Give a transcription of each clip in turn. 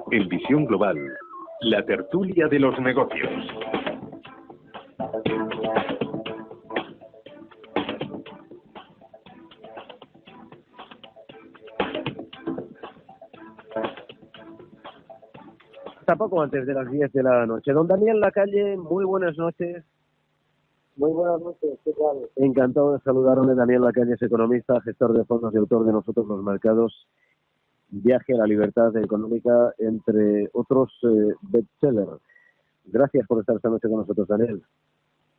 En Visión Global, la tertulia de los negocios. Tampoco antes de las 10 de la noche. Don Daniel Lacalle, muy buenas noches. Muy buenas noches, ¿qué tal? Encantado de saludarle. Daniel Lacalle es economista, gestor de fondos y autor de Nosotros los Mercados, Viaje a la Libertad Económica, entre otros bestsellers. Gracias por estar esta noche con nosotros, Daniel.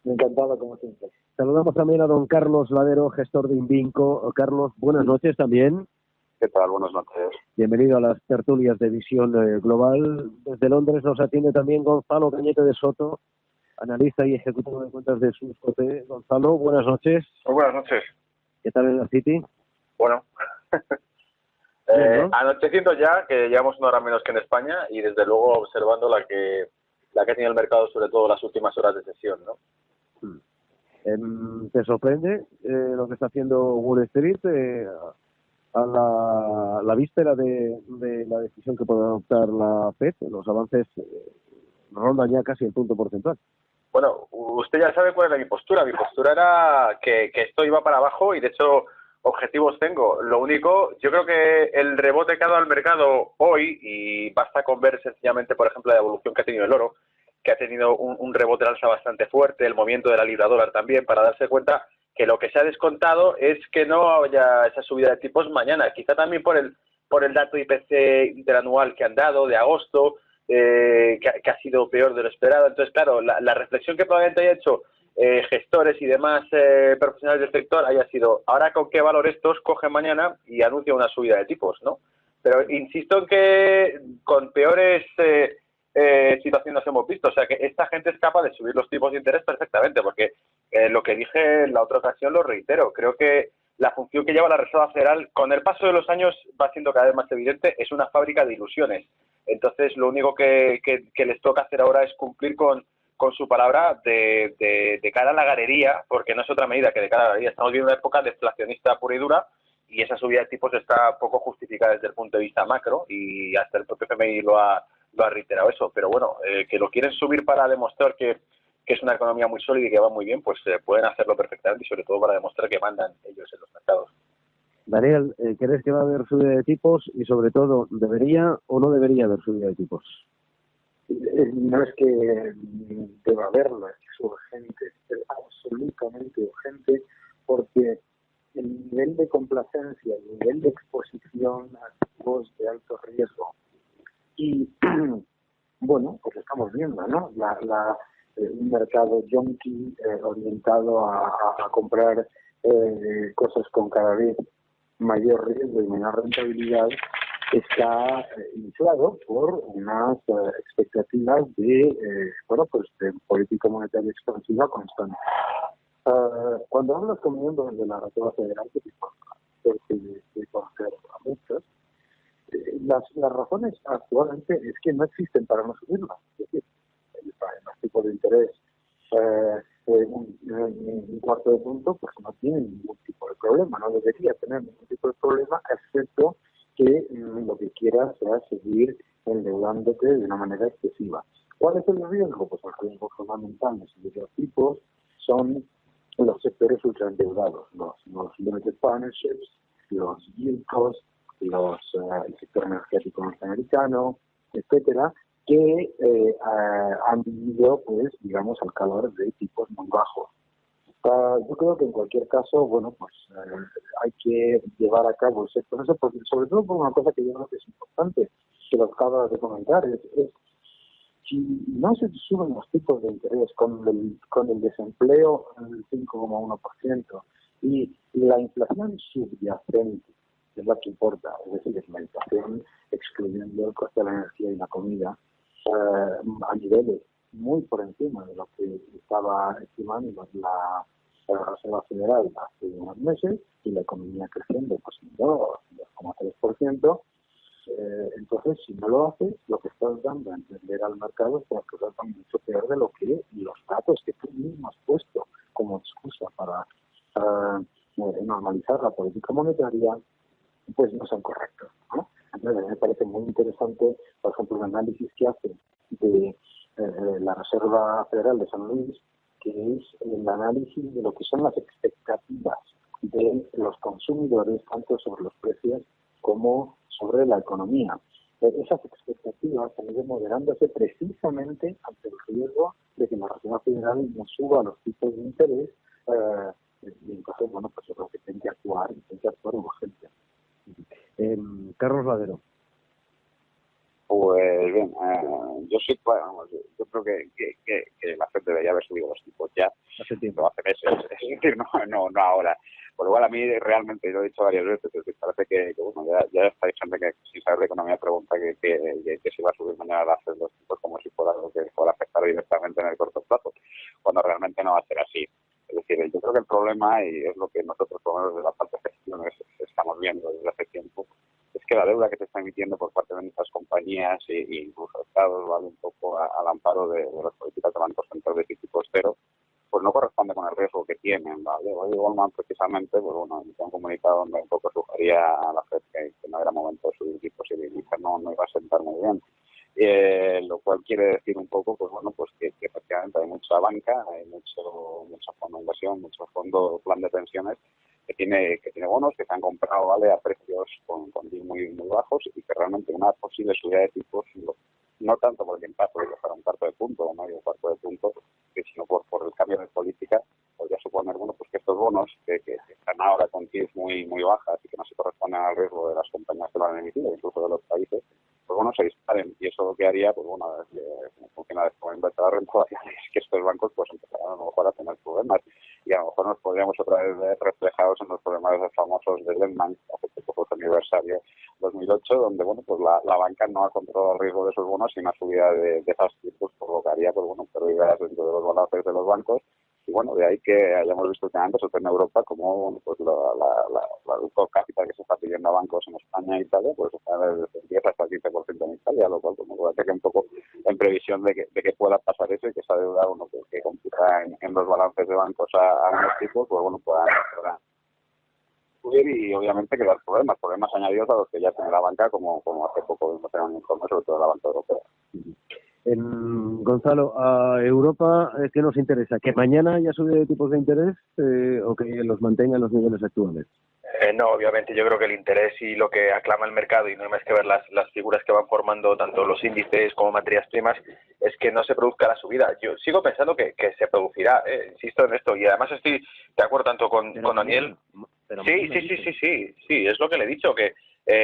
Encantado, como siempre. Saludamos también a don Carlos Ladero, gestor de Invinco. Carlos, buenas noches también. ¿Qué tal? Buenas noches. Bienvenido a las tertulias de Visión Global. Desde Londres nos atiende también Gonzalo Cañete de Soto, analista y ejecutivo de cuentas de Suscote. Gonzalo, buenas noches. Muy buenas noches. ¿Qué tal en la City? Bueno, ¿no? anocheciendo ya, que llevamos una hora menos que en España, y desde luego observando la que ha tenido el mercado, sobre todo las últimas horas de sesión, ¿no? ¿Te sorprende lo que está haciendo Wall Street a la víspera de la decisión que puede adoptar la FED? Los avances rondan ya casi el punto porcentual. Bueno, usted ya sabe cuál era mi postura. Mi postura era que esto iba para abajo y, de hecho, objetivos tengo. Lo único, yo creo que el rebote que ha dado al mercado hoy, y basta con ver sencillamente, por ejemplo, la evolución que ha tenido el oro, que ha tenido un rebote al alza bastante fuerte, el movimiento de la libra dólar también, para darse cuenta que lo que se ha descontado es que no haya esa subida de tipos mañana. Quizá también por el dato IPC interanual que han dado de agosto, que ha sido peor de lo esperado. Entonces, claro, la reflexión que probablemente haya hecho gestores y demás profesionales del sector haya sido: ahora con qué valor estos cogen mañana y anuncian una subida de tipos, ¿no? Pero insisto en que con peores situaciones hemos visto. O sea, que esta gente es capaz de subir los tipos de interés perfectamente, porque lo que dije en la otra ocasión lo reitero. Creo que la función que lleva la Reserva Federal, con el paso de los años, va siendo cada vez más evidente, es una fábrica de ilusiones. Entonces, lo único que les toca hacer ahora es cumplir con su palabra de cara a la galería, porque no es otra medida que de cara a la galería. Estamos viviendo una época deflacionista pura y dura, y esa subida de tipos está poco justificada desde el punto de vista macro, y hasta el propio FMI lo ha reiterado eso. Pero bueno, que lo quieren subir para demostrar que es una economía muy sólida y que va muy bien, pues pueden hacerlo perfectamente, y sobre todo para demostrar que mandan ellos en los mercados. Daniel, ¿crees que va a haber subida de tipos? Y sobre todo, ¿debería o no debería haber subida de tipos? No es que deba haberlo, es que es urgente, es absolutamente urgente, porque el nivel de complacencia, el nivel de exposición a activos de alto riesgo, y bueno, pues estamos viendo, ¿no? Un mercado junkie orientado a comprar cosas con cada vez mayor riesgo y menor rentabilidad, está inflado por unas expectativas de política monetaria expansiva constante. Cuando hablas con miembros de la Reserva Federal, que de conocer a muchos, las razones actualmente es que no existen para no subirlas. Es decir, los tipos de interés un cuarto de punto, pues no tiene ningún tipo de problema, no debería tener ningún tipo de problema, excepto que lo que quieras sea seguir endeudándote de una manera excesiva. ¿Cuál es el riesgo? Pues el riesgo fundamental de los tipos son los sectores ultraendeudados, los limited partnerships, los yieldcos, el sector energético norteamericano, etcétera, que han vivido, pues, digamos, al calor de tipos muy bajos. Yo creo que en cualquier caso, bueno, pues hay que llevar a cabo ese proceso, porque, sobre todo por una cosa que yo creo que es importante, que lo acabas de comentar, es si no se suben los tipos de interés con el desempleo en el 5,1% y la inflación subyacente, es la que importa, es decir, es la inflación excluyendo el coste de la energía y la comida, a niveles muy por encima de lo que estaba estimando la Reserva Federal hace unos meses, y la economía creciendo pues en 2,3%. Entonces, si no lo haces, lo que estás dando a entender al mercado es que las cosas van mucho peor de lo que los datos que tú mismo has puesto como excusa para normalizar la política monetaria, pues no son correctos, ¿no? Entonces, a mí me parece muy interesante, por ejemplo, el análisis que hace de la Reserva Federal de San Luis, que es el análisis de lo que son las expectativas de los consumidores, tanto sobre los precios como sobre la economía. Esas expectativas han ido moderándose precisamente ante el riesgo de que la Reserva Federal no suba los tipos de interés y entonces, bueno, pues yo creo que tiene que actuar urgente. Carlos Ladero. Pues bien, yo creo que la Fed debería haber subido los tipos ya Hace tiempo. hace meses, es decir, no ahora. Por igual a mí realmente, lo he dicho varias veces, es decir, parece que bueno, ya está gente que sin saber de economía pregunta que si va a subir mañana la Fed los tipos como si fuera algo que fuera a afectar directamente en el corto plazo, cuando realmente no va a ser así. Es decir, yo creo que el problema, y es lo que nosotros por lo menos de la parte de gestión estamos viendo desde hace tiempo, es que la deuda que se está emitiendo por parte de muchas compañías e incluso estados, vale un poco al amparo de las políticas de bancos centrales y tipos cero, pues no corresponde con el riesgo que tienen, ¿vale? Hoy Goldman precisamente, pues bueno, hizo un comunicado donde un poco sugería a la FED que no era momento de subir tipos y que no iba a sentar muy bien. Lo cual quiere decir un poco, pues bueno, pues que efectivamente hay mucha banca, hay mucho fondo de inversión, mucho fondo plan de pensiones que tiene bonos que se han comprado, ¿vale?, a precios con muy bajos y que realmente una posible subida de tipos, no tanto por el impacto de bajar un cuarto de punto o medio cuarto de punto, sino por el cambio de política, podría suponer, bueno, pues que estos bonos que están ahora con TIRs muy bajas y que no se corresponden al riesgo de las compañías que lo han emitido, incluso de los países, pues bueno, se disparen. Y eso lo que haría, pues bueno, como funciona como invertir la renta variable, es que estos bancos pues empezarán a lo mejor a tener problemas y a lo mejor nos podríamos otra vez ver reflejados en los problemas famosos de Lehman, hace poco fue su aniversario 2008, donde bueno, pues la banca no ha controlado el riesgo de esos bonos y una subida de esas tipos provocaría, pues bueno, pérdidas dentro de los balances de los bancos. Y bueno, de ahí que hayamos visto que antes en Europa como pues la capital que se está pidiendo a bancos en España e Italia, pues está desde el 10 hasta el 15% en Italia, lo cual pues, me parece que un poco en previsión de que pueda pasar eso y que esa deuda que computa en los balances de bancos a unos tipos, pues bueno, puedan subir y obviamente crear problemas añadidos a los que ya tiene la banca, como hace poco vimos en un informe sobre todo la banca europea. Gonzalo, a Europa, ¿qué nos interesa? ¿Que mañana haya subida de tipos de interés o que los mantenga en los niveles actuales? No, obviamente yo creo que el interés y lo que aclama el mercado, y no hay más que ver las figuras que van formando tanto los índices como materias primas, es que no se produzca la subida. Yo sigo pensando que se producirá, insisto en esto, y además estoy de acuerdo tanto con Daniel. Sí, es lo que le he dicho, que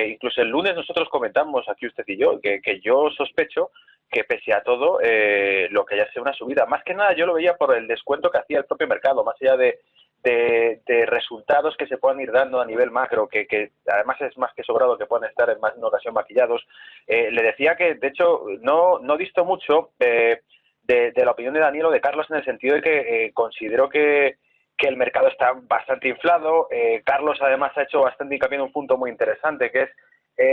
incluso el lunes nosotros comentamos aquí usted y yo, que yo sospecho que pese a todo lo que haya sido una subida, más que nada yo lo veía por el descuento que hacía el propio mercado, más allá de resultados que se puedan ir dando a nivel macro, que además es más que sobrado que puedan estar en más de una ocasión maquillados. Le decía que, de hecho, no disto mucho de la opinión de Daniel o de Carlos en el sentido de que considero que el mercado está bastante inflado. Carlos, además, ha hecho bastante hincapié en un punto muy interesante, que es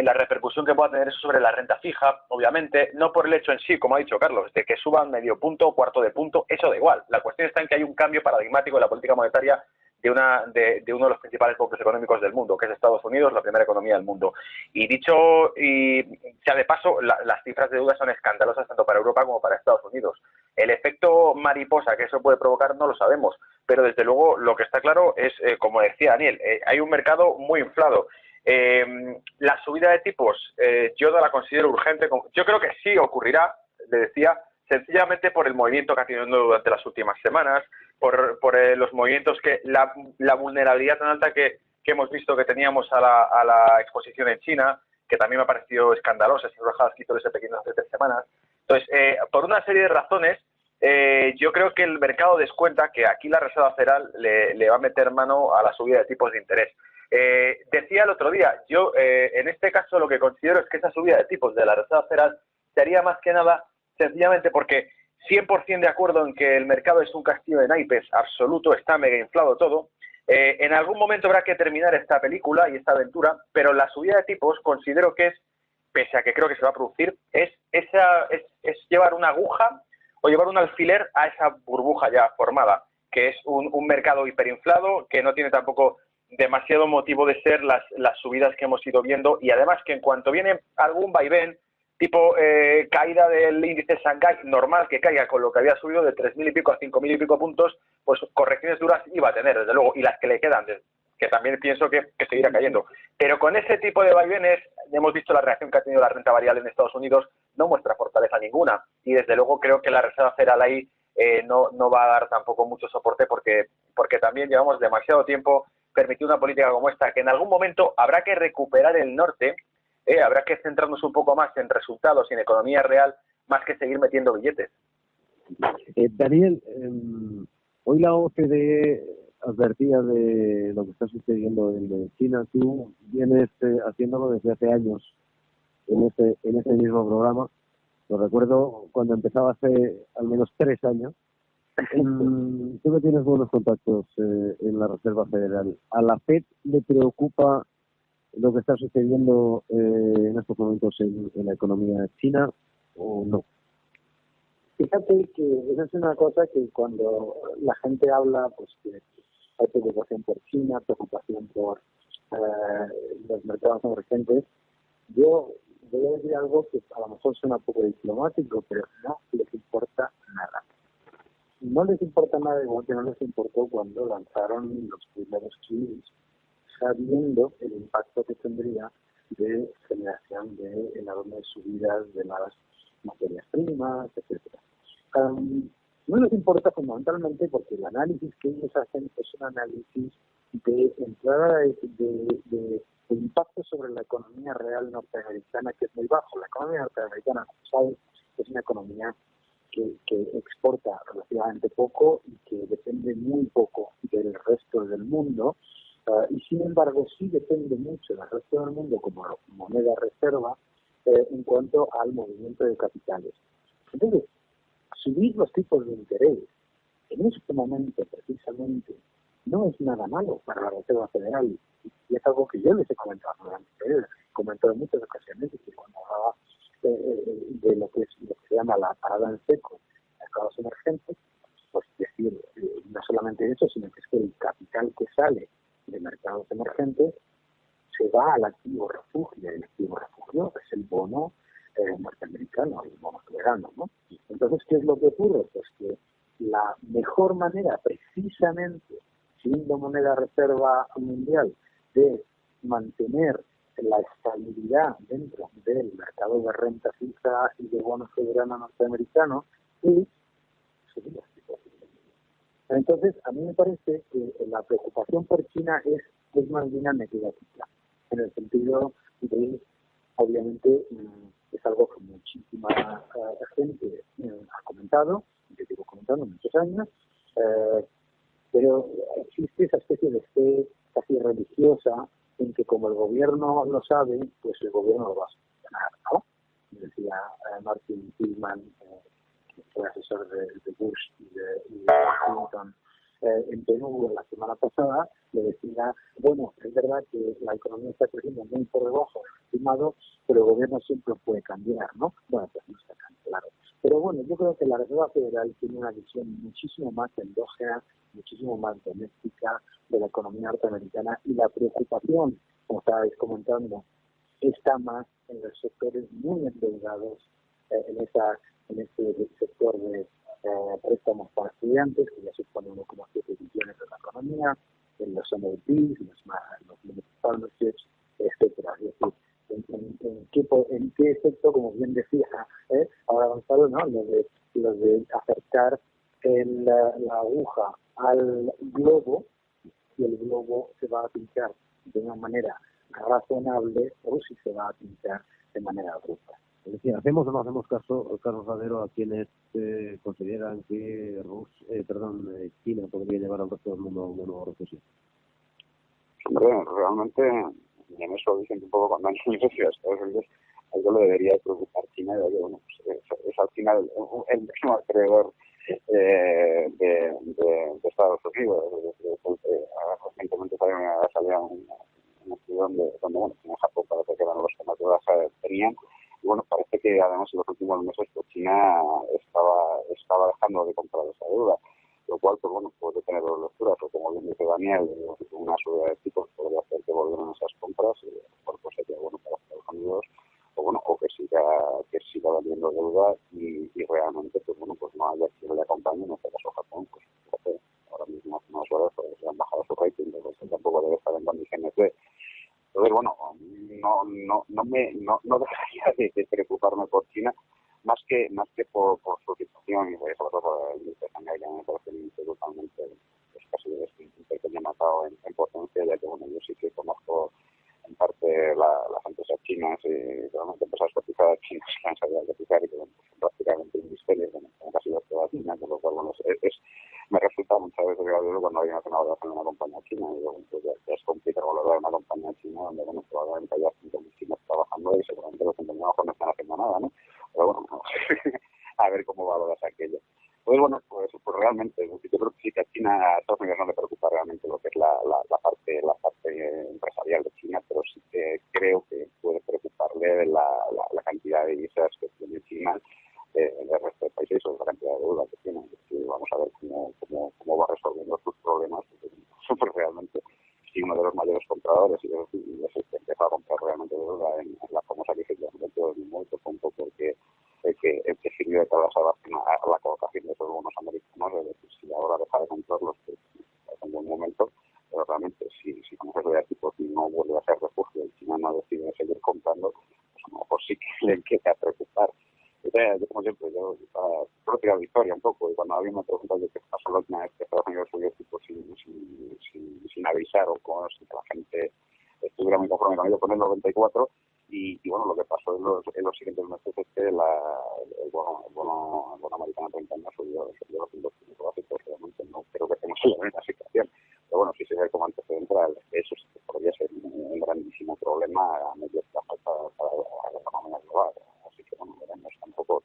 la repercusión que pueda tener eso sobre la renta fija, obviamente, no por el hecho en sí, como ha dicho Carlos, de que suban medio punto o cuarto de punto, eso da igual. La cuestión está en que hay un cambio paradigmático en la política monetaria de uno de los principales bloques económicos del mundo, que es Estados Unidos, la primera economía del mundo. Y dicho, y ya de paso, las cifras de deuda son escandalosas tanto para Europa como para Estados Unidos. El efecto mariposa que eso puede provocar no lo sabemos, pero desde luego lo que está claro es, como decía Daniel, hay un mercado muy inflado. La subida de tipos yo no la considero urgente. Yo creo que sí ocurrirá, le decía, sencillamente por el movimiento que ha tenido durante las últimas semanas, por los movimientos que la vulnerabilidad tan alta que hemos visto que teníamos a la exposición en China, que también me ha parecido escandalosa, esas bajadas que hizo ese pequeño hace 3 semanas. Entonces, por una serie de razones, yo creo que el mercado descuenta que aquí la Reserva Federal le va a meter mano a la subida de tipos de interés. Decía el otro día, yo en este caso lo que considero es que esa subida de tipos de la Reserva Federal sería más que nada sencillamente porque 100% de acuerdo en que el mercado es un castillo de naipes absoluto, está mega inflado todo. En algún momento habrá que terminar esta película y esta aventura, pero la subida de tipos considero que es, pese a que creo que se va a producir, es llevar una aguja o llevar un alfiler a esa burbuja ya formada, que es un mercado hiperinflado, que no tiene tampoco demasiado motivo de ser las subidas que hemos ido viendo, y además que en cuanto viene algún vaivén, tipo caída del índice Shanghái, normal que caiga con lo que había subido de 3.000 y pico a 5.000 y pico puntos, pues correcciones duras iba a tener, desde luego, y las que le quedan, que también pienso que seguirá cayendo. Pero con ese tipo de vaivenes, hemos visto la reacción que ha tenido la renta variable en Estados Unidos, no muestra fortaleza ninguna, y desde luego creo que la Reserva Federal ahí no va a dar tampoco mucho soporte, porque también llevamos demasiado tiempo permitiendo una política como esta, que en algún momento habrá que recuperar el norte. Habrá que centrarnos un poco más en resultados y en economía real, más que seguir metiendo billetes. Daniel, hoy la OCDE advertía de lo que está sucediendo en China. Tú vienes haciéndolo desde hace años en este mismo programa. Lo recuerdo cuando empezaba hace al menos 3 años. Tú que tienes buenos contactos en la Reserva Federal, ¿a la FED le preocupa lo que está sucediendo en estos momentos en la economía china o no? Fíjate que esa es una cosa que cuando la gente habla, pues que hay preocupación por China, preocupación por los mercados emergentes, yo voy a decir algo que a lo mejor suena un poco diplomático, pero no les importa nada. No les importa nada, igual que no les importó cuando lanzaron los primeros chinos, sabiendo el impacto que tendría de generación de enormes subidas de las materias primas, etcétera. No les importa fundamentalmente porque el análisis que ellos hacen es un análisis de entrada de impacto sobre la economía real norteamericana, que es muy bajo. La economía norteamericana, como sabes, es una economía que exporta relativamente poco y que depende muy poco del resto del mundo. Y sin embargo sí depende mucho del resto del mundo como moneda reserva en cuanto al movimiento de capitales. Entonces, subir los tipos de interés en este momento precisamente no es nada malo para la Reserva Federal, y es algo que yo les he comentado en muchas ocasiones, que cuando hablaba de lo que se llama la parada en seco en mercados emergentes, pues decir no solamente eso, sino que es que el capital que sale de mercados emergentes se va al activo refugio. El activo refugio es el bono norteamericano, el bono soberano, ¿no? Entonces, ¿qué es lo que ocurre? Pues que la mejor manera, precisamente, siendo moneda reserva mundial, de mantener la estabilidad dentro del mercado de renta fija y de bono soberano norteamericano es subir los tipos de interés. Entonces, a mí me parece que la preocupación por China es más bien negativa, en el sentido de, obviamente, es algo que muchísima gente ha comentado, yo llevo comentando muchos años, pero existe esa especie de fe casi religiosa en que como el gobierno lo sabe, pues el gobierno lo va a solucionar, ¿no? Decía Martin Tillman, que fue asesor de Bush y de Clinton en Perú la semana pasada, le decía, bueno, es verdad que la economía está creciendo muy por debajo del estimado, pero el gobierno siempre puede cambiar, ¿no? Bueno, pues no está tan claro. Pero bueno, yo creo que la Reserva Federal tiene una visión muchísimo más endógena, muchísimo más doméstica de la economía norteamericana, y la preocupación, como estabais comentando, está más en los sectores muy endeudados, en este sector de préstamos para estudiantes, que ya supone 1,7 billones de la economía, en los MLPs, los limited partnerships, etcétera. Es decir, en qué efecto, como bien decía ahora Gonzalo, ¿no? Los de acercar la aguja al globo, y el globo se va a pinchar de una manera razonable o si se va a pinchar de manera abrupta. Es decir, ¿hacemos o no hacemos caso, Carlos Radero, a quienes consideran que China podría llevar al resto del mundo a una nueva recesión? Hombre, realmente, y en eso dicen un poco cuando han sido Estados Unidos, algo le debería preocupar China, y bueno, pues, es al final el mismo acreedor de Estados Unidos. Recientemente salió un estudio donde bueno, en Japón parece que eran los que más deudas tenían. Y bueno, parece que además en los últimos meses pues China estaba dejando de comprar esa deuda, lo cual, pues bueno, puede tener dos lecturas, o como bien dice Daniel, una subida de tipos podría hacer que volvieran esas compras, y por pues sería bueno para Estados Unidos, o bueno, o que siga valiendo deuda y realmente, pues bueno, pues no haya quien le acompañe, en este caso Japón, pues fíjate, ahora mismo hace unas horas pues le han bajado su rating, entonces tampoco debe estar en condiciones de. Entonces, bueno, no dejaría de preocuparme por China, más que por su situación, y sobre todo por el Shanghái, que me parece totalmente, pues casi es un pequeño matado en potencia, ya que bueno, yo sí que conozco en parte las empresas chinas y realmente empresas cotizadas chinas que han salido a cotizar y que bueno, son prácticamente invisibles, bueno, como casi toda China, con lo cual bueno, me resulta muchas veces gracioso cuando hay una valoración de una compañía china, y bueno, pues ya es complicado valorar una compañía china donde bueno, probablemente haya 5.000 chinos trabajando y seguramente los compañeros no están haciendo nada, ¿no? Pero bueno, a ver cómo valoras aquello. Pues bueno, pues realmente, yo creo que sí que a China, a Estados Unidos no le preocupa realmente lo que es la parte empresarial de China, pero sí que creo que puede preocuparle la cantidad de divisas que tiene China del resto de países, o la cantidad de deuda que tiene. Vamos a ver cómo va resolviendo sus problemas, porque realmente si uno de los mayores compradores y es el que empezó a comprar realmente deuda en la famosa crisis de todo el mundo, fue un poco el que sirvió de tabla a la colocación de esos bonos americanos, es decir, si ahora deja de comprarlos, pues en un momento, pero realmente si vamos a ver tipos y no vuelve a ser refugio y China no decide seguir comprando, pues a lo mejor sí que le empieza a preocupar. Yo como siempre, yo propia victoria un poco, y cuando alguien me pregunta qué pasó la última vez que Estados Unidos subió tipo sin avisar o sin que la gente estuviera muy conforme con ello, con el 94, y bueno, lo que pasó en los siguientes meses es que el bono americano 30 años subió los 200 básicos, realmente no creo que estemos en la misma situación, pero bueno, si se ve como antecedente, eso sí que podría ser un grandísimo problema a medio plazo para la economía global. Así que bueno, veremos, tampoco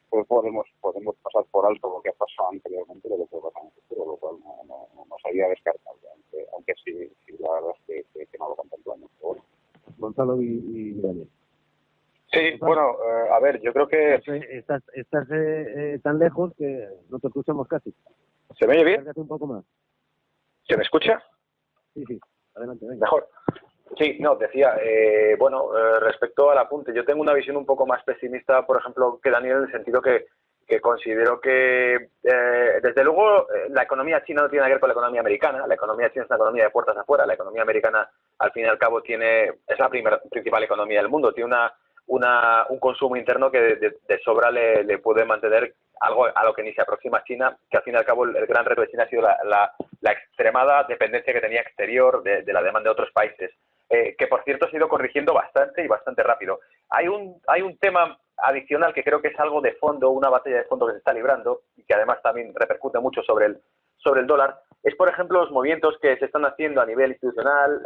pues podemos pasar por alto lo que ha pasado anteriormente, lo que puede pasar en el futuro, lo cual no sería descartable, aunque sí la verdad es que no lo contemplamos. Bueno. Gonzalo y Daniel. Sí, bueno, a ver, yo creo que... Estás tan lejos que no te escuchamos casi. ¿Se me oye bien? Acércate un poco más. ¿Se me escucha? Sí, adelante, venga. Mejor. Sí, no, decía, respecto al apunte, yo tengo una visión un poco más pesimista, por ejemplo, que Daniel, en el sentido que considero que, desde luego, la economía china no tiene nada que ver con la economía americana. La economía china es una economía de puertas afuera. La economía americana, al fin y al cabo, es la principal economía del mundo. Tiene un consumo interno que de sobra le puede mantener algo a lo que ni se aproxima China, que al fin y al cabo el gran reto de China ha sido la extremada dependencia que tenía exterior de la demanda de otros países, que por cierto se ha ido corrigiendo bastante y bastante rápido. Hay un tema adicional que creo que es algo de fondo, una batalla de fondo que se está librando y que además también repercute mucho sobre el dólar, es por ejemplo los movimientos que se están haciendo a nivel institucional.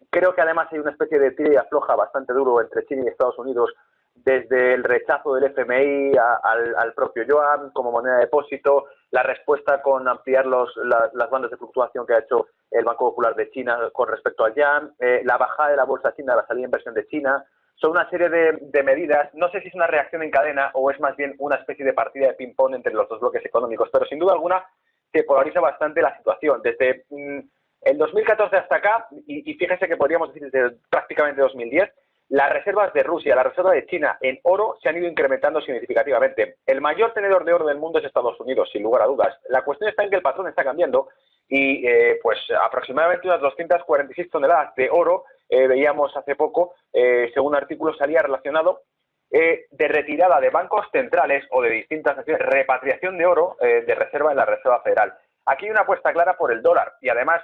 Creo que además hay una especie de tira y afloja bastante duro entre China y Estados Unidos, desde el rechazo del FMI al propio yuan como moneda de depósito, la respuesta con ampliar las bandas de fluctuación que ha hecho el Banco Popular de China con respecto al yuan, la bajada de la bolsa china, la salida de inversión de China. Son una serie de medidas, no sé si es una reacción en cadena o es más bien una especie de partida de ping-pong entre los dos bloques económicos, pero sin duda alguna se polariza bastante la situación. Desde el 2014 hasta acá, y fíjense que podríamos decir desde prácticamente 2010, las reservas de Rusia, las reservas de China en oro se han ido incrementando significativamente. El mayor tenedor de oro del mundo es Estados Unidos, sin lugar a dudas. La cuestión está en que el patrón está cambiando y pues aproximadamente unas 246 toneladas de oro, veíamos hace poco, según un artículo salía relacionado, de retirada de bancos centrales o de distintas repatriación de oro de reserva en la Reserva Federal. Aquí hay una apuesta clara por el dólar y además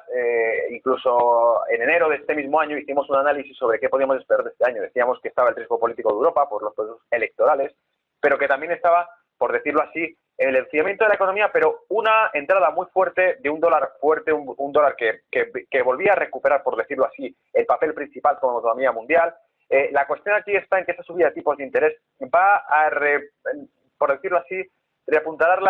incluso en enero de este mismo año hicimos un análisis sobre qué podíamos esperar de este año. Decíamos que estaba el riesgo político de Europa por los procesos electorales, pero que también estaba, por decirlo así, el enfriamiento de la economía, pero una entrada muy fuerte de un dólar fuerte, un dólar que volvía a recuperar, por decirlo así, el papel principal como economía mundial. La cuestión aquí está en que esa subida de tipos de interés va a, por decirlo así, reapuntalar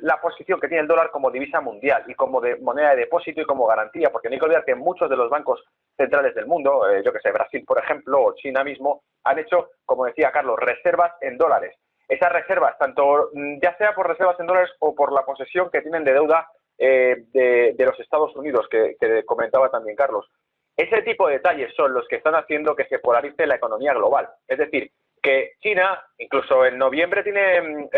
la posición que tiene el dólar como divisa mundial y como moneda de depósito y como garantía, porque no hay que olvidar que muchos de los bancos centrales del mundo, yo que sé, Brasil por ejemplo, o China mismo, han hecho, como decía Carlos, reservas en dólares. esas reservas, tanto ya sea por reservas en dólares o por la posesión que tienen de deuda de los Estados Unidos, que comentaba también Carlos. Ese tipo de detalles son los que están haciendo que se polarice la economía global. Es decir, que China, incluso en noviembre, tiene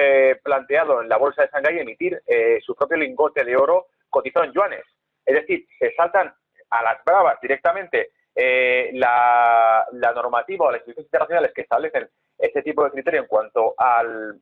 planteado en la bolsa de Shanghái emitir su propio lingote de oro cotizado en yuanes. Es decir, se saltan a las bravas directamente la normativa o las instituciones internacionales que establecen este tipo de criterio en cuanto al,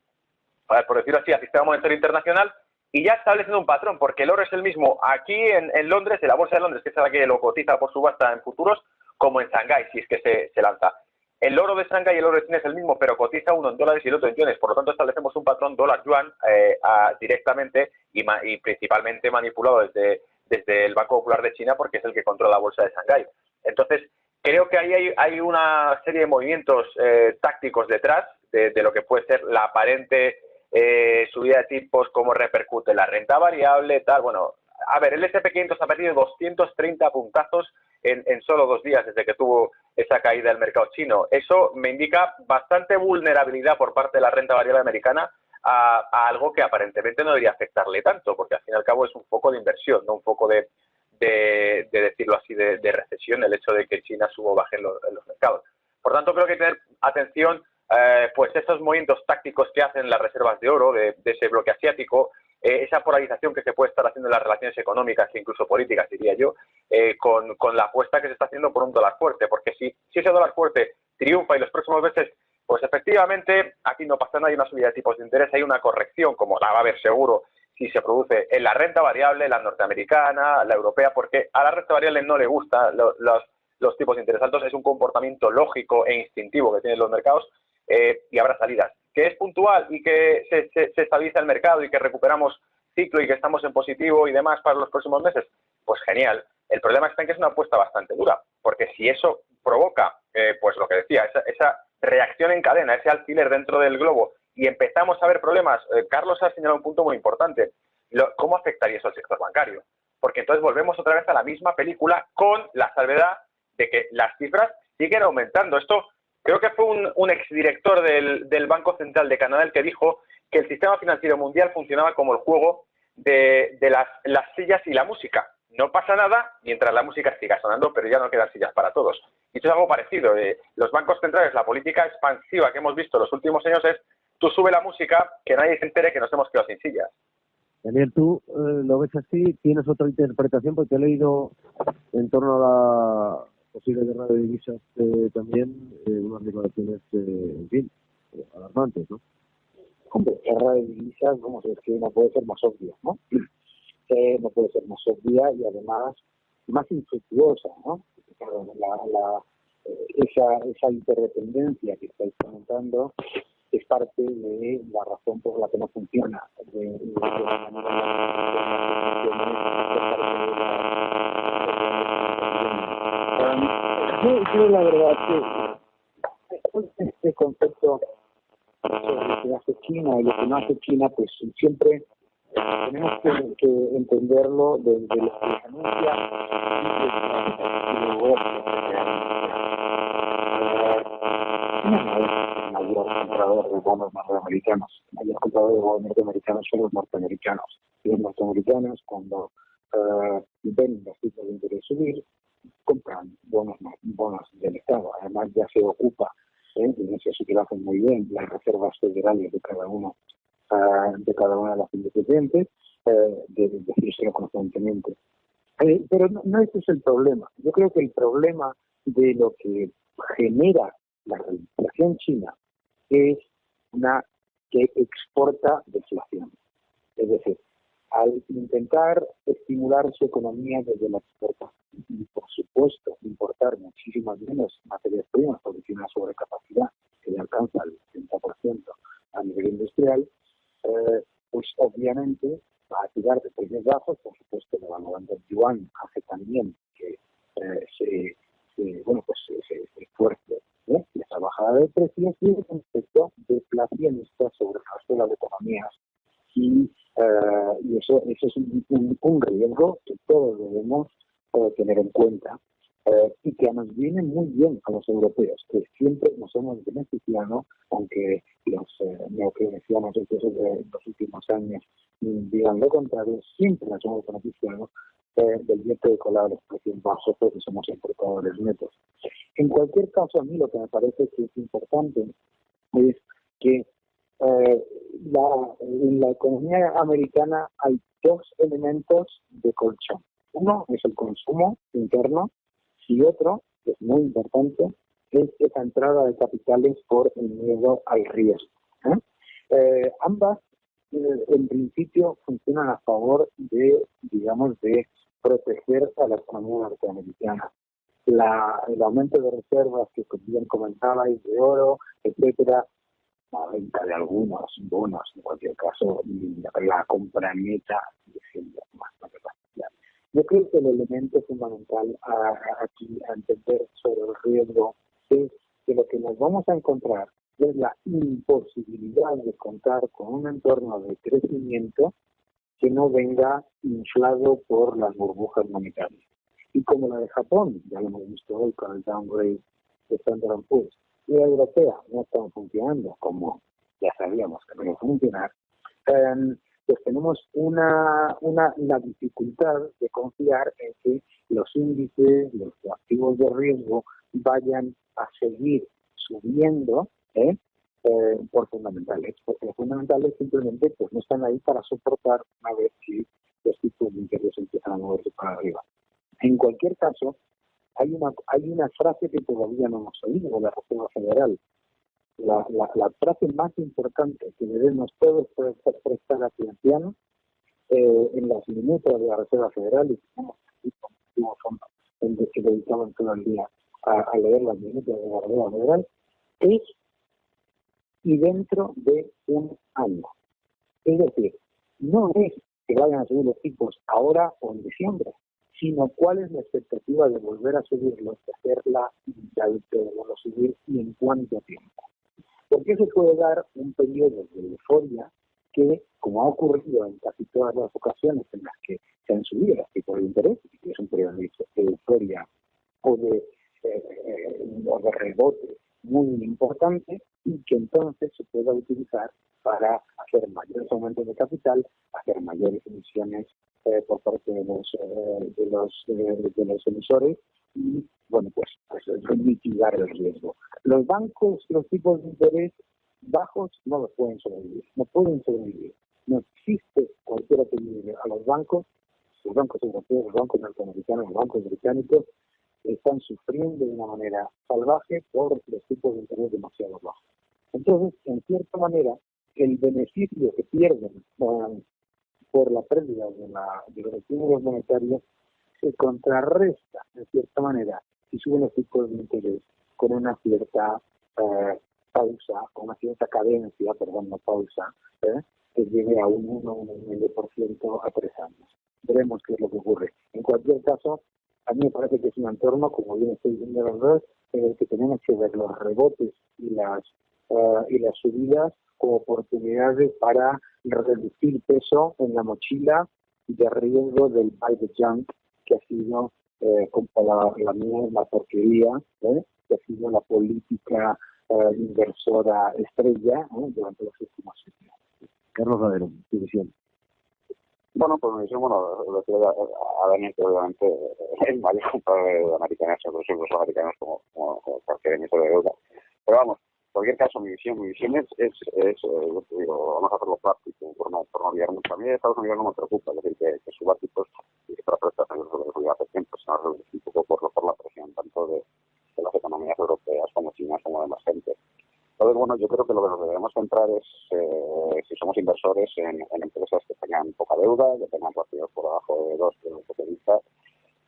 por decirlo así, al sistema monetario internacional, y ya establecen un patrón, porque el oro es el mismo aquí en Londres, en la bolsa de Londres, que es la que lo cotiza por subasta en futuros, como en Shanghái, si es que se lanza. El oro de Shanghái y el oro de China es el mismo, pero cotiza uno en dólares y el otro en yuanes. Por lo tanto, establecemos un patrón dólar-yuan directamente y principalmente manipulado desde el Banco Popular de China, porque es el que controla la bolsa de Shanghái. Entonces, creo que ahí hay una serie de movimientos tácticos detrás de lo que puede ser la aparente subida de tipos, cómo repercute la renta variable, tal. Bueno, a ver, el S&P 500 ha perdido 230 puntazos en solo 2 días desde que tuvo esa caída del mercado chino. Eso me indica bastante vulnerabilidad por parte de la renta variable americana a algo que aparentemente no debería afectarle tanto, porque al fin y al cabo es un foco de inversión, no un foco de decirlo así, de recesión, el hecho de que China suba o baje en los mercados. Por tanto, creo que hay que tener atención pues esos movimientos tácticos que hacen las reservas de oro de ese bloque asiático, esa polarización que se puede estar haciendo en las relaciones económicas e incluso políticas, diría yo, con la apuesta que se está haciendo por un dólar fuerte, porque si ese dólar fuerte triunfa y los próximos meses, pues efectivamente aquí no pasa nada, hay una subida de tipos de interés, hay una corrección, como la va a haber seguro si se produce en la renta variable, la norteamericana, la europea, porque a la renta variable no le gustan los tipos de interés altos, es un comportamiento lógico e instintivo que tienen los mercados, y habrá salidas. Que es puntual y que se estabiliza el mercado y que recuperamos ciclo y que estamos en positivo y demás para los próximos meses, pues genial. El problema está en que es una apuesta bastante dura, porque si eso provoca, pues lo que decía, esa reacción en cadena, ese alfiler dentro del globo, y empezamos a ver problemas, Carlos ha señalado un punto muy importante, ¿cómo afectaría eso al sector bancario? Porque entonces volvemos otra vez a la misma película con la salvedad de que las cifras siguen aumentando. Esto creo que fue un exdirector del Banco Central de Canadá el que dijo que el sistema financiero mundial funcionaba como el juego de las sillas y la música. No pasa nada mientras la música siga sonando, pero ya no quedan sillas para todos. Y esto es algo parecido. Los bancos centrales, la política expansiva que hemos visto en los últimos años es: tú sube la música, que nadie se entere que nos hemos quedado sin sillas. Daniel, ¿tú lo ves así? ¿Tienes otra interpretación? Porque he leído en torno a la posible guerra de divisas también unas declaraciones, en fin, alarmantes, ¿no? Hombre, guerra de divisas, vamos, es que no puede ser más obvia, ¿no? No puede ser más obvia y además más infructuosa, ¿no? Claro, esa interdependencia que estáis comentando es parte de la razón por la que no funciona. Yo la verdad que este concepto sobre lo que hace China y lo que no hace China, pues siempre tenemos que entenderlo desde lo que anuncia y luego el mayor comprador de bonos norteamericanos. El mayor comprador de bonos norteamericanos son los norteamericanos. Y los norteamericanos, cuando ven los tipos de interés subir, compran bonos del Estado. Además, ya se ocupa, y eso sí que lo hacen muy bien, las reservas federales de cada una de las independientes, de decírselo constantemente. Pero no ese es el problema. Yo creo que el problema de lo que genera la reinflación china es una que exporta deflación. Es decir, al intentar estimular su economía desde la exportación y, por supuesto, importar muchísimas menos materias primas porque tiene una sobrecapacidad que le alcanza el 30% a nivel industrial, pues obviamente va a tirar de precios bajos. Por supuesto, la devaluación del yuan hace también que se esfuerce esa bajada de precios y el concepto deflacionista sobre el resto de las economías. Y eso es un riesgo que todos debemos tener en cuenta y que nos viene muy bien a los europeos, que siempre nos hemos beneficiado, aunque los neokeynesianos de los últimos años digan lo contrario, siempre nos hemos beneficiado del viento de cola de los precios bajos, porque somos importadores netos. En cualquier caso, a mí lo que me parece que es importante es que en la economía americana hay dos elementos de colchón. Uno es el consumo interno y otro, que es muy importante, es esa entrada de capitales por el miedo al riesgo. Ambas, en principio, funcionan a favor de, digamos, de proteger a la economía norteamericana. El aumento de reservas que bien comentabais, de oro, etcétera, la venta de algunos bonos, en cualquier caso, la compra neta siendo más capacidad. Yo creo que el elemento fundamental aquí a entender sobre el riesgo es que lo que nos vamos a encontrar es la imposibilidad de contar con un entorno de crecimiento que no venga inflado por las burbujas monetarias. Y como la de Japón, ya lo hemos visto hoy con el downgrade de Standard & Poor's, y la europea no están funcionando como ya sabíamos que no iba a funcionar, pues tenemos una dificultad de confiar en que los índices, los activos de riesgo vayan a seguir subiendo por fundamentales, porque los fundamentales simplemente pues no están ahí para soportar una vez que los tipos de interés empiezan a moverse para arriba. En cualquier caso, hay una frase que todavía no hemos oído de la Reserva Federal. La frase más importante que debemos todos prestar atención en las minutas de la Reserva Federal, y tenemos un fondo que dedicamos todo el día a leer las minutas de la Reserva Federal, es y dentro de un año. Es decir, no es que vayan a subir los tipos ahora o en diciembre, sino cuál es la expectativa de volver a subirlos, de hacerla, de volver a subir y en cuánto tiempo. Porque se puede dar un periodo de euforia que, como ha ocurrido en casi todas las ocasiones en las que se han subido los tipos de interés, que es un periodo de euforia o de rebote muy importante, y que entonces se pueda utilizar para hacer mayores aumentos de capital, hacer mayores emisiones por parte de los emisores y, bueno, pues mitigar el riesgo. Los bancos, los tipos de interés bajos no los pueden sobrevivir, no pueden sobrevivir. No existe cualquiera que llegue a los bancos europeos, los bancos norteamericanos, los bancos británicos, están sufriendo de una manera salvaje por los tipos de interés demasiado bajos. Entonces, en cierta manera, el beneficio que pierden por la pérdida de los estímulos monetarios se contrarresta, en cierta manera, si suben los tipos de interés con una cierta pausa, con una cierta cadencia, no pausa, que llegue a un 1,5% a 3 años. Veremos qué es lo que ocurre. En cualquier caso, a mí me parece que es un entorno, como bien estoy diciendo los dos, en el que tenemos que ver los rebotes y las subidas como oportunidades para reducir peso en la mochila de riesgo del buy the junk, que ha sido como la porquería, que ha sido la política inversora estrella durante los últimos años. Carlos Ladero, tu visión. Bueno, pues me visión, lo que a Daniel, que obviamente es mayor comprador de deuda americana, incluso los americanos como cualquier emisor de deuda. Pero vamos, en cualquier caso, mi visión es digo, vamos a hacerlo práctico, por no liar mucho. A mí de Estados Unidos no me preocupa, es decir, que suba tipos y que para prestar lo hace tiempo, sino un poco por la presión tanto de las economías europeas como chinas como de más gente. Entonces, bueno, yo creo que lo que nos debemos centrar es, si somos inversores, en empresas que tengan poca deuda, que tengan ratios por debajo de 2 desde el punto de vista,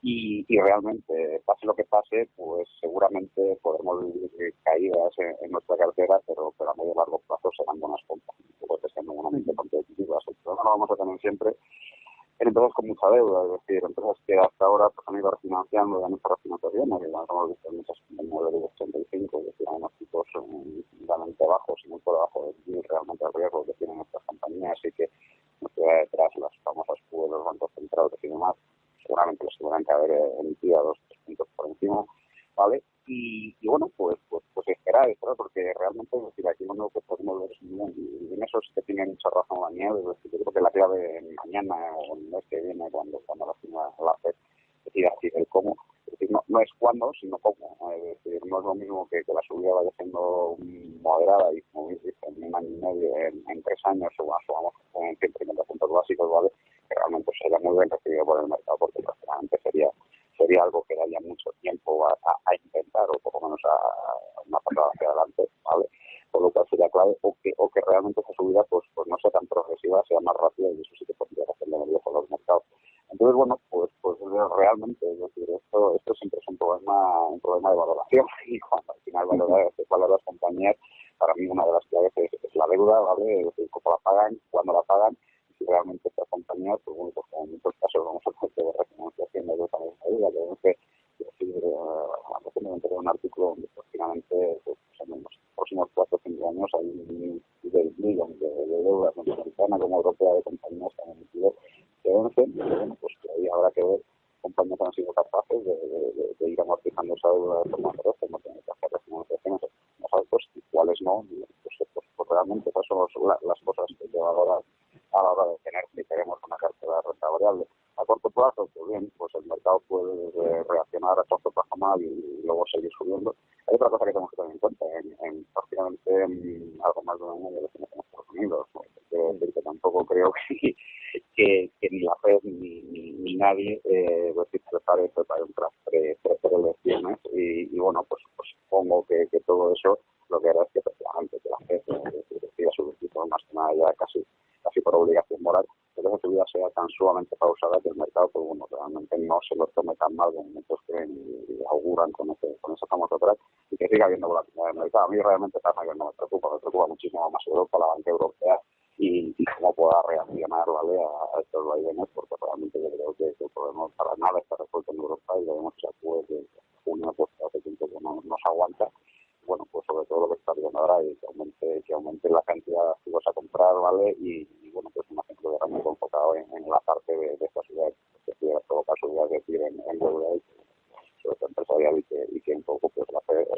y realmente, pase lo que pase, pues seguramente podremos vivir caídas en nuestra cartera, pero a medio y largo plazo serán buenas compras, porque estén buenamente competitivas. El problema lo vamos a tener siempre en empresas con mucha deuda, es decir, empresas que hasta ahora pues, han ido refinanciando y han hecho refinanciaciones, y las hemos visto en muchas como el modelo de 85, es decir, hay unos tipos realmente bajos y muy por debajo de realmente el riesgo que tienen estas compañías, y que nos queda detrás las famosas QE de los bancos centrales y demás, seguramente los tendrán que haber emitido a 2 puntos por encima. y bueno, pues esperar, porque realmente, es decir, aquí lo que podemos ver es y en eso sí que tiene mucha razón Daniel, es decir, yo creo que la clave mañana o el mes que viene, cuando la firma la FED, es decir, el cómo, es decir, no es cuándo, sino cómo, es decir, no es lo mismo que la subida vaya siendo moderada y, como dice, en un año y medio, en 3 años, o vamos en 150 puntos básicos, ¿vale? Que realmente sería muy bien recibido por el mercado, porque prácticamente sería algo que daría mucho tiempo a intentar, o por lo menos a una pasada hacia adelante, ¿vale? Por lo cual sería clave, o que realmente esa subida pues no sea tan progresiva, sea más rápida, y eso sí que podría hacerle nervioso a los mercados. Entonces, bueno, pues realmente, es decir, esto siempre es un problema de valoración, y cuando al final valoras compañías, para mí una de las claves es la deuda, ¿vale? Es decir, cómo la pagan, cuándo la pagan, y si realmente estas compañías, pues bueno, pues en muchos casos vamos a tener que ver refinanciación de deuda, tenemos que decir, deben tener un artículo donde prácticamente pues, en los próximos 4 o 5 años hay un millón de deudas, tanto americana como europea, de compañías que han emitido que vencen, y bueno, pues que ahí habrá que ver compañías que han sido capaces de ir amortizando esa deuda de forma feroz, no tener que hacer refinanciaciones más altos, y cuáles no, y pues realmente esas son las cosas que yo ahora a la hora de tener, si queremos una cartera de renta variable. A corto plazo, pues bien, pues el mercado puede reaccionar a corto plazo mal y luego seguir subiendo. Hay otra cosa que tenemos que tener en cuenta, prácticamente algo más de un año de elecciones en Estados Unidos, ¿no? Quiero decir que tampoco creo que ni la FED ni nadie prepare un preelecciones, y bueno, pues supongo que todo eso lo que hará es que efectivamente que la FED decida subir tipos más que nada ya casi por obligación moral, pero esa subida sea tan sumamente pausada que el mercado, pues bueno, realmente no se lo tome tan mal como muchos creen y auguran con esa famosa atrás, y que siga habiendo volatilidad del mercado. A mí realmente esta mayor no me preocupa muchísimo más Europa, la banca europea, y cómo pueda reaccionar, ¿vale?, a estos vaivenes, porque realmente yo creo que el problema para nada está resuelto en Europa, y debemos que desde junio, pues hace tiempo que no nos aguanta. Bueno, pues sobre todo lo que está viendo ahora, y que aumente la cantidad de activos a comprar, ¿vale? Y bueno, pues un ejemplo de muy enfocado en la parte de estas ciudades, que pudiera provocar subidas de decir en deuda, sobre todo empresarial, y que un poco, pues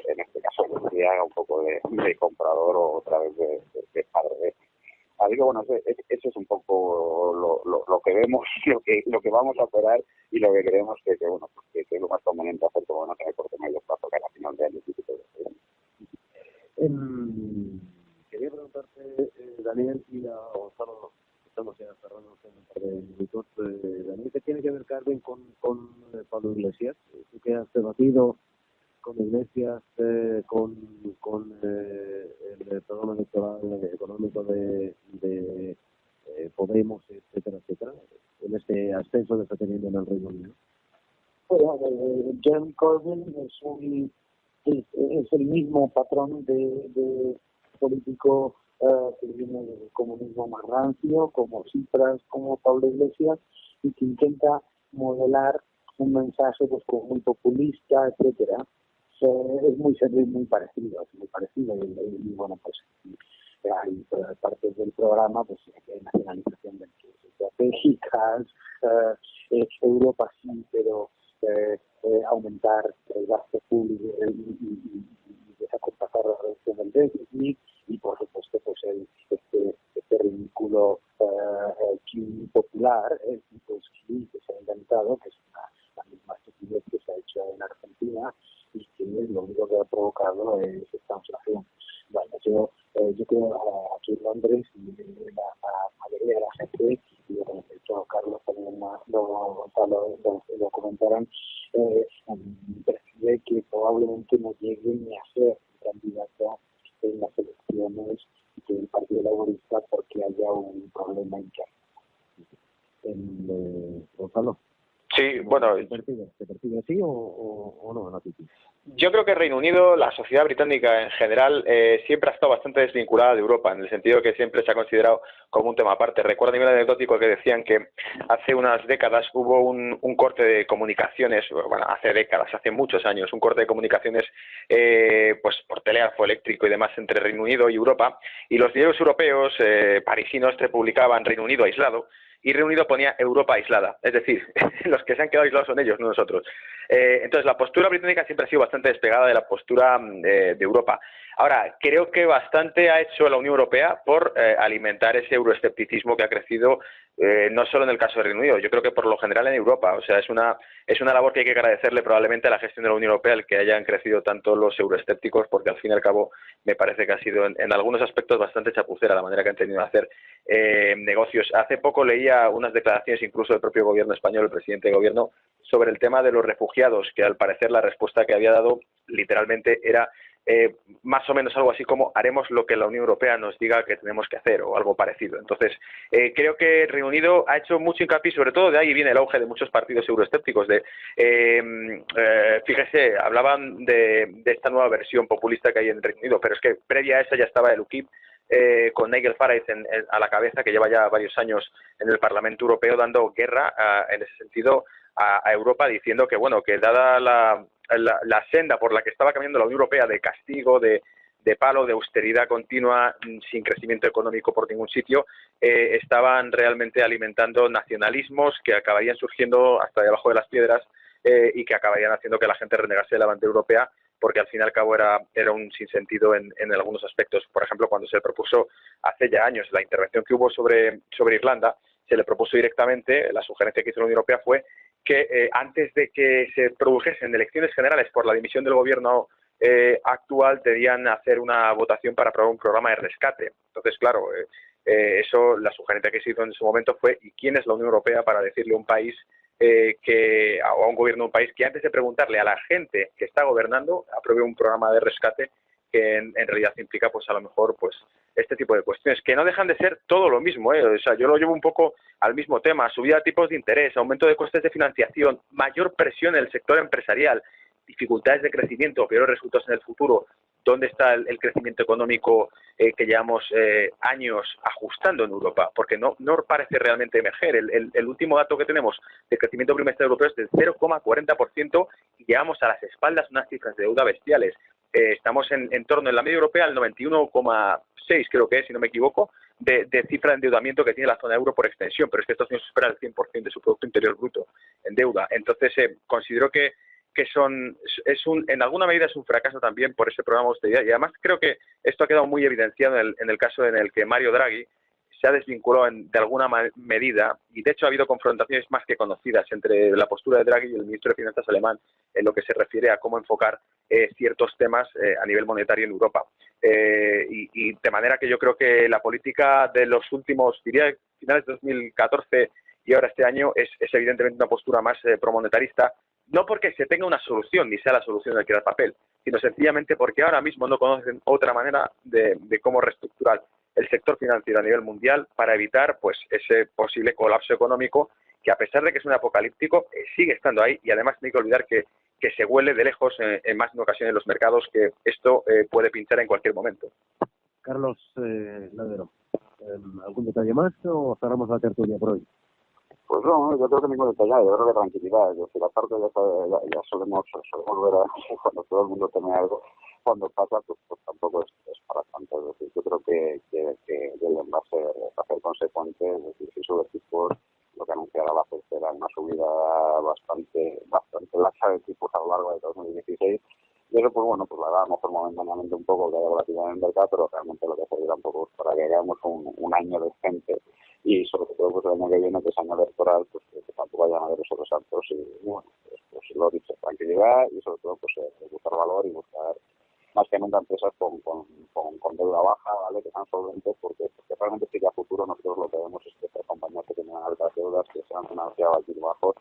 en este caso, haga un poco de comprador, o otra vez de padre. Así que bueno, ese es un poco lo que vemos, lo que vamos a operar, y lo que creemos que bueno, pues que es lo más conveniente hacer, como no tener corto medio plazo, que a la final de año y pico. Quería preguntarte, Daniel, y a Gonzalo, estamos ya cerrando un par de minutos. Daniel, ¿qué tiene que ver Carmen con Pablo Iglesias? Tú que has debatido con Iglesias, con el programa electoral económico de Podemos, etcétera, en este ascenso que está teniendo en el Reino Unido. Bueno, Jeremy Corbyn es el mismo patrón de político que viene del comunismo más rancio, como Tsipras, como Pablo Iglesias, y que intenta modelar un mensaje pues como muy populista, etcétera. Es muy parecido, y bueno, pues hay partes del programa, pues hay nacionalización de empresas estratégicas, Europa sí, pero aumentar el gasto público y desacompasar la reducción del déficit, y por supuesto pues este ridículo QE popular, el tipo QE que se ha inventado, que es la misma estupidez que se ha hecho en Argentina, y que lo único que ha provocado es esta inflación. Bueno, yo creo aquí en Londres, y la mayoría de la gente, y de hecho Carlos también lo comentaron, percibe que probablemente no llegue ni a ser candidato en las elecciones del Partido Laborista, porque haya un problema interno. Gonzalo. Sí, bueno. ¿Te percibe así o no, Natiti? Yo creo que Reino Unido, la sociedad británica en general, siempre ha estado bastante desvinculada de Europa, en el sentido que siempre se ha considerado como un tema aparte. Recuerdo a nivel anecdótico que decían que hace unas décadas hubo un corte de comunicaciones, bueno, hace muchos años, un corte de comunicaciones pues por telégrafo eléctrico y demás entre Reino Unido y Europa, y los diarios europeos, parisinos, te publicaban Reino Unido aislado, y Reino Unido ponía Europa aislada. Es decir, los que se han quedado aislados son ellos, no nosotros. Entonces, la postura británica siempre ha sido bastante despegada de la postura de Europa. Ahora, creo que bastante ha hecho la Unión Europea por alimentar ese euroescepticismo que ha crecido, no solo en el caso de Reino Unido, yo creo que por lo general en Europa. O sea, es una labor que hay que agradecerle probablemente a la gestión de la Unión Europea el que hayan crecido tanto los euroescépticos, porque al fin y al cabo me parece que ha sido en algunos aspectos bastante chapucera la manera que han tenido de hacer negocios. Hace poco leía unas declaraciones incluso del propio gobierno español, el presidente de gobierno, sobre el tema de los refugiados, que al parecer la respuesta que había dado literalmente era más o menos algo así como haremos lo que la Unión Europea nos diga que tenemos que hacer o algo parecido. Entonces, creo que Reino Unido ha hecho mucho hincapié, sobre todo de ahí viene el auge de muchos partidos euroescépticos. Fíjese, hablaban de esta nueva versión populista que hay en Reino Unido, pero es que previa a esa ya estaba el UKIP, con Nigel Farage a la cabeza, que lleva ya varios años en el Parlamento Europeo dando guerra en ese sentido a Europa, diciendo que, bueno, que dada la senda por la que estaba caminando la Unión Europea de castigo, de palo, de austeridad continua, sin crecimiento económico por ningún sitio, estaban realmente alimentando nacionalismos que acabarían surgiendo hasta debajo de las piedras y que acabarían haciendo que la gente renegase de la bandera europea, porque al fin y al cabo era un sinsentido en algunos aspectos. Por ejemplo, cuando se le propuso hace ya años la intervención que hubo sobre Irlanda, se le propuso directamente, la sugerencia que hizo la Unión Europea fue que antes de que se produjesen elecciones generales por la dimisión del gobierno actual, debían hacer una votación para aprobar un programa de rescate. Entonces, claro, eso, la sugerencia que se hizo en ese momento fue, ¿y quién es la Unión Europea para decirle a un país o a un gobierno de un país que antes de preguntarle a la gente que está gobernando apruebe un programa de rescate que en realidad implica, pues a lo mejor, pues este tipo de cuestiones, que no dejan de ser todo lo mismo, O sea, yo lo llevo un poco al mismo tema: subida de tipos de interés, aumento de costes de financiación, mayor presión en el sector empresarial, dificultades de crecimiento, peores resultados en el futuro. ¿Dónde está el crecimiento económico que llevamos años ajustando en Europa? Porque no parece realmente emerger. El último dato que tenemos de crecimiento trimestral europeo es del 0,40% y llevamos a las espaldas unas cifras de deuda bestiales. Estamos en torno, en la media europea, al 91,6, creo que es, si no me equivoco, de cifra de endeudamiento que tiene la zona euro por extensión, pero es que Estados Unidos supera el 100% de su Producto Interior Bruto en deuda. Entonces, considero que en alguna medida es un fracaso también por ese programa de austeridad, y además creo que esto ha quedado muy evidenciado en el caso en el que Mario Draghi se ha desvinculado de alguna medida, y de hecho ha habido confrontaciones más que conocidas entre la postura de Draghi y el ministro de Finanzas alemán en lo que se refiere a cómo enfocar ciertos temas a nivel monetario en Europa. Y de manera que yo creo que la política de los últimos, diría, finales de 2014 y ahora este año es evidentemente una postura más promonetarista, no porque se tenga una solución ni sea la solución de quedar papel, sino sencillamente porque ahora mismo no conocen otra manera de cómo reestructurar el sector financiero a nivel mundial para evitar, pues, ese posible colapso económico que, a pesar de que es un apocalíptico, sigue estando ahí. Y además no hay que olvidar que se huele de lejos en más de una ocasión en los mercados que esto puede pinchar en cualquier momento. Carlos Ladero, ¿algún detalle más o cerramos la tertulia por hoy? Pues no, yo creo que ningún detalle, yo creo que tranquilidad. Es decir, aparte ya solemos ver cuando todo el mundo teme algo, cuando pasa, pues tampoco es para tanto. Es decir, yo creo que va a ser consecuente. Es decir, si sube tipos, lo que anunciará la FED será una subida bastante laxa de tipos a lo largo de 2016. Y eso, pues bueno, pues la da a lo mejor momentáneamente un poco que haya volatilidad en el mercado, pero realmente lo que servirá un poco para que hagamos un año decente. Y sobre todo, pues el año que viene, que es año electoral, pues que tampoco vayan a haber esos saltos. Y bueno, pues lo dicho, tranquilidad y sobre todo, pues buscar valor y buscar más que nunca empresas con deuda baja, ¿vale? Que sean solventes, porque realmente sí que a futuro nosotros lo que vemos es que estas compañías que tienen altas deudas, que se han financiado aquí bajos,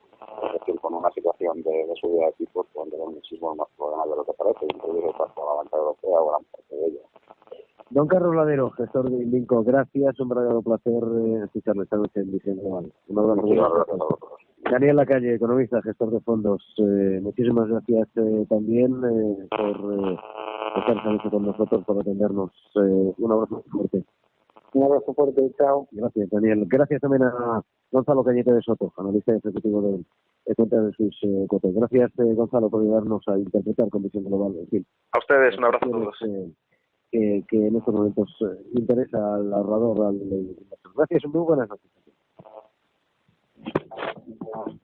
es decir, con una situación de subida de tipos, donde hay muchísimos más problemas de lo que parece, incluido tanto la banca europea o gran parte de ellos. Don Carlos Ladero, gestor de Invinco, gracias, un verdadero placer escucharle esta noche en Visión Global. Un abrazo. Muchas gracias a vosotros. Daniel Lacalle, economista, gestor de fondos, muchísimas gracias también por estar esta noche con nosotros, por atendernos. Un abrazo fuerte. Un abrazo fuerte, chao. Gracias, Daniel. Gracias también a Gonzalo Cañete de Soto, analista ejecutivo de cuenta de sus cotes. Gracias, Gonzalo, por ayudarnos a interpretar con Visión Global. En fin, a ustedes, un abrazo a todos. Que en estos momentos interesa al ahorrador, al inversor. Gracias, muy buenas noches.